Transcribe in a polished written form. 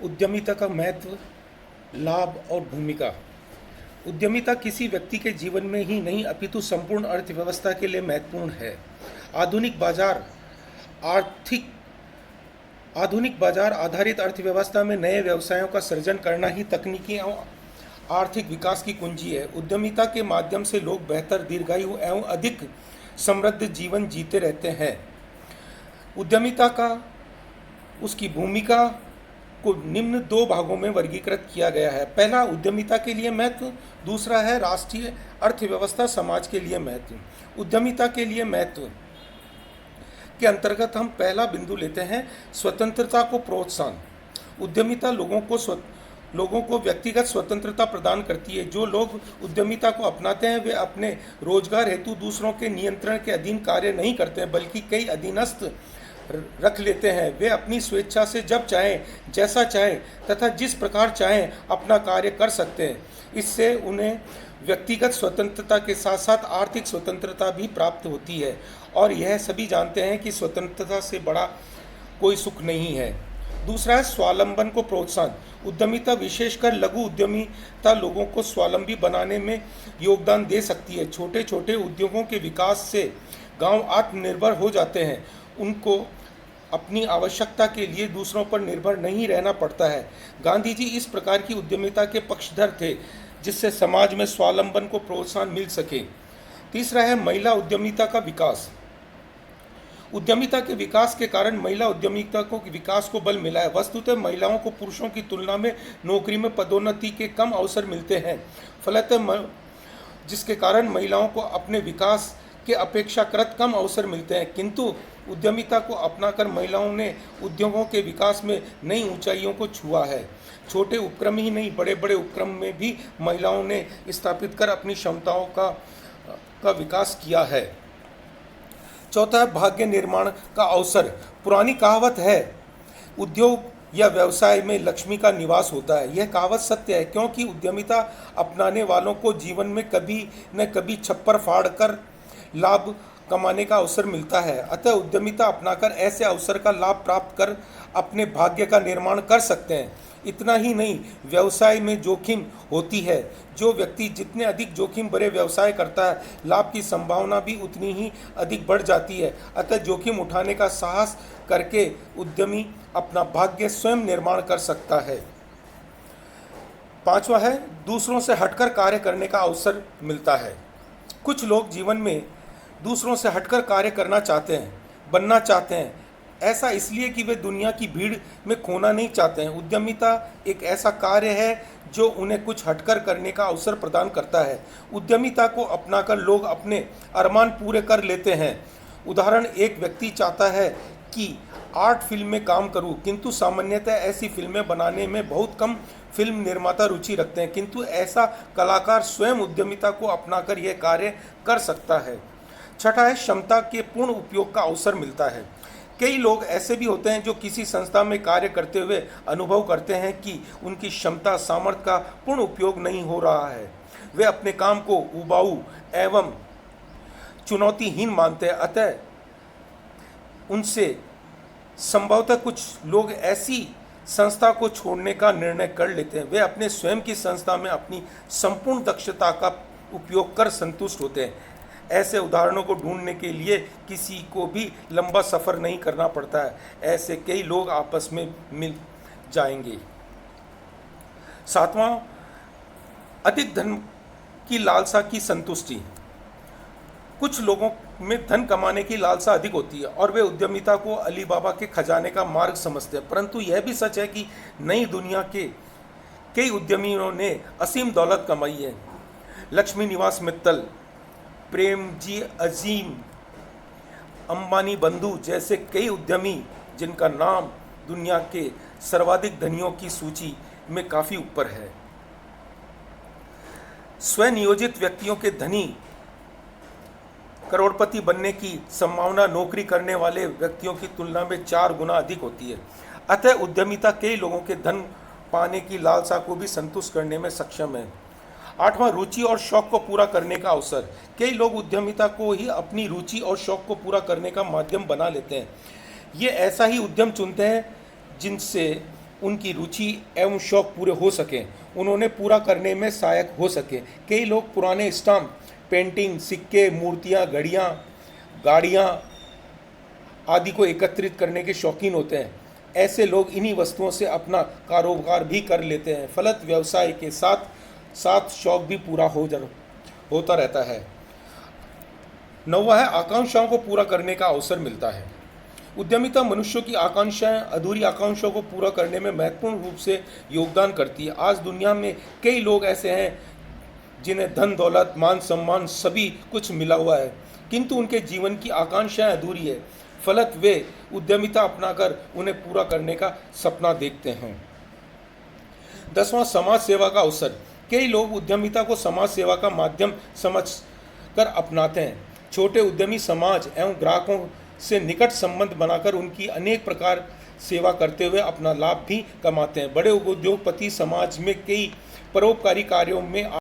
उद्यमिता का महत्व, लाभ और भूमिका। उद्यमिता किसी व्यक्ति के जीवन में ही नहीं अपितु संपूर्ण अर्थव्यवस्था के लिए महत्वपूर्ण है। आधुनिक बाजार आर्थिक आधुनिक बाजार आधारित अर्थव्यवस्था में नए व्यवसायों का सृजन करना ही तकनीकी एवं आर्थिक विकास की कुंजी है। उद्यमिता के माध्यम से लोग बेहतर, दीर्घायु एवं अधिक समृद्ध जीवन जीते रहते हैं। उद्यमिता का उसकी भूमिका को निम्न दो भागों में वर्गीकृत किया गया है। पहला, उद्यमिता के लिए महत्व। दूसरा है राष्ट्रीय अर्थव्यवस्था, समाज के लिए महत्व। उद्यमिता के लिए महत्व के अंतर्गत हम पहला बिंदु लेते हैं, स्वतंत्रता को प्रोत्साहन। उद्यमिता लोगों को व्यक्तिगत स्वतंत्रता प्रदान करती है। जो लोग उद्यमिता को अपनाते हैं वे अपने रोजगार हेतु दूसरों के नियंत्रण के अधीन कार्य नहीं करते हैं, बल्कि कई अधीनस्थ रख लेते हैं। वे अपनी स्वेच्छा से जब चाहें, जैसा चाहें तथा जिस प्रकार चाहें अपना कार्य कर सकते हैं। इससे उन्हें व्यक्तिगत स्वतंत्रता के साथ साथ आर्थिक स्वतंत्रता भी प्राप्त होती है, और यह सभी जानते हैं कि स्वतंत्रता से बड़ा कोई सुख नहीं है। दूसरा है स्वावलंबन को प्रोत्साहन। उद्यमिता, विशेषकर लघु उद्यमिता, लोगों को स्वावलंबी बनाने में योगदान दे सकती है। छोटे छोटे उद्योगों के विकास से गांव आत्मनिर्भर हो जाते हैं। उनको अपनी आवश्यकता के लिए दूसरों पर निर्भर नहीं रहना पड़ता है। गांधी जी इस प्रकार की उद्यमिता के पक्षधर थे, जिससे समाज में स्वावलंबन को प्रोत्साहन मिल सके। तीसरा है महिला उद्यमिता का विकास। उद्यमिता के विकास के कारण महिला उद्यमिता को विकास को बल मिला है। वस्तुतः महिलाओं को पुरुषों की तुलना में नौकरी में पदोन्नति के कम अवसर मिलते हैं, फलतः जिसके कारण महिलाओं को अपने विकास के अपेक्षाकृत कम अवसर मिलते हैं। किंतु उद्यमिता को अपनाकर महिलाओं ने उद्योगों के विकास में नई ऊंचाइयों को छुआ है। छोटे उपक्रम ही नहीं, बड़े बड़े उपक्रम में भी महिलाओं ने स्थापित कर अपनी क्षमताओं का विकास किया है। चौथा है भाग्य निर्माण का अवसर। पुरानी कहावत है, उद्योग या व्यवसाय में लक्ष्मी का निवास होता है। यह कहावत सत्य है, क्योंकि उद्यमिता अपनाने वालों को जीवन में कभी न कभी छप्पर फाड़ कर लाभ कमाने का अवसर मिलता है। अतः उद्यमिता अपनाकर ऐसे अवसर का लाभ प्राप्त कर अपने भाग्य का निर्माण कर सकते हैं। इतना ही नहीं, व्यवसाय में जोखिम होती है। जो व्यक्ति जितने अधिक जोखिम भरे व्यवसाय करता है, लाभ की संभावना भी उतनी ही अधिक बढ़ जाती है। अतः जोखिम उठाने का साहस करके उद्यमी अपना भाग्य स्वयं निर्माण कर सकता है। पांचवा है, दूसरों से हटकर कार्य करने का अवसर मिलता है। कुछ लोग जीवन में दूसरों से हटकर कार्य करना चाहते हैं, बनना चाहते हैं। ऐसा इसलिए कि वे दुनिया की भीड़ में खोना नहीं चाहते हैं। उद्यमिता एक ऐसा कार्य है जो उन्हें कुछ हटकर करने का अवसर प्रदान करता है। उद्यमिता को अपनाकर लोग अपने अरमान पूरे कर लेते हैं। उदाहरण, एक व्यक्ति चाहता है कि आर्ट फिल्म में काम करूं, किंतु सामान्यतः ऐसी फिल्में बनाने में बहुत कम फिल्म निर्माता रुचि रखते हैं, किंतु ऐसा कलाकार स्वयं उद्यमिता को अपनाकर यह कार्य कर सकता है। छठा है, क्षमता के पूर्ण उपयोग का अवसर मिलता है। कई लोग ऐसे भी होते हैं जो किसी संस्था में कार्य करते हुए अनुभव करते हैं कि उनकी क्षमता, सामर्थ्य का पूर्ण उपयोग नहीं हो रहा है। वे अपने काम को उबाऊ एवं चुनौतीहीन मानते हैं। अतः उनसे संभवतः कुछ लोग ऐसी संस्था को छोड़ने का निर्णय कर लेते हैं। वे अपने स्वयं की संस्था में अपनी संपूर्ण दक्षता का उपयोग कर संतुष्ट होते हैं। ऐसे उदाहरणों को ढूंढने के लिए किसी को भी लंबा सफ़र नहीं करना पड़ता है। ऐसे कई लोग आपस में मिल जाएंगे। सातवां, अधिक धन की लालसा की संतुष्टि। कुछ लोगों में धन कमाने की लालसा अधिक होती है और वे उद्यमिता को अली बाबा के खजाने का मार्ग समझते हैं। परंतु यह भी सच है कि नई दुनिया के कई उद्यमियों ने असीम दौलत कमाई है। लक्ष्मी निवास मित्तल, प्रेमजी अजीम, अंबानी बंधु जैसे कई उद्यमी जिनका नाम दुनिया के सर्वाधिक धनियों की सूची में काफ़ी ऊपर है। स्वनियोजित व्यक्तियों के धनी करोड़पति बनने की संभावना नौकरी करने वाले व्यक्तियों की तुलना में 4 गुना अधिक होती है। अतः उद्यमिता कई लोगों के धन पाने की लालसा को भी संतुष्ट करने में सक्षम है। आठवां, रुचि और शौक को पूरा करने का अवसर। कई लोग उद्यमिता को ही अपनी रुचि और शौक को पूरा करने का माध्यम बना लेते हैं। ये ऐसा ही उद्यम चुनते हैं जिनसे उनकी रुचि एवं शौक पूरे हो सकें, उन्होंने पूरा करने में सहायक हो सके। कई लोग पुराने स्टाम्प, पेंटिंग, सिक्के, मूर्तियाँ, घड़ियाँ, गाड़ियाँ आदि को एकत्रित करने के शौकीन होते हैं। ऐसे लोग इन्हीं वस्तुओं से अपना कारोबार भी कर लेते हैं। फलत व्यवसाय के साथ साथ शौक भी पूरा होता रहता है। 9वां है, आकांक्षाओं को पूरा करने का अवसर मिलता है। उद्यमिता मनुष्यों की आकांक्षाएं, अधूरी आकांक्षाओं को पूरा करने में महत्वपूर्ण रूप से योगदान करती है। आज दुनिया में कई लोग ऐसे हैं जिन्हें धन दौलत, मान सम्मान सभी कुछ मिला हुआ है, किंतु उनके जीवन की आकांक्षाएं अधूरी है। फलत वे उद्यमिता अपनाकर उन्हें पूरा करने का सपना देखते हैं। 10वां, समाज सेवा का अवसर। कई लोग उद्यमिता को समाज सेवा का माध्यम समझकर अपनाते हैं। छोटे उद्यमी समाज एवं ग्राहकों से निकट संबंध बनाकर उनकी अनेक प्रकार सेवा करते हुए अपना लाभ भी कमाते हैं। बड़े उद्योगपति समाज में कई परोपकारी कार्यों में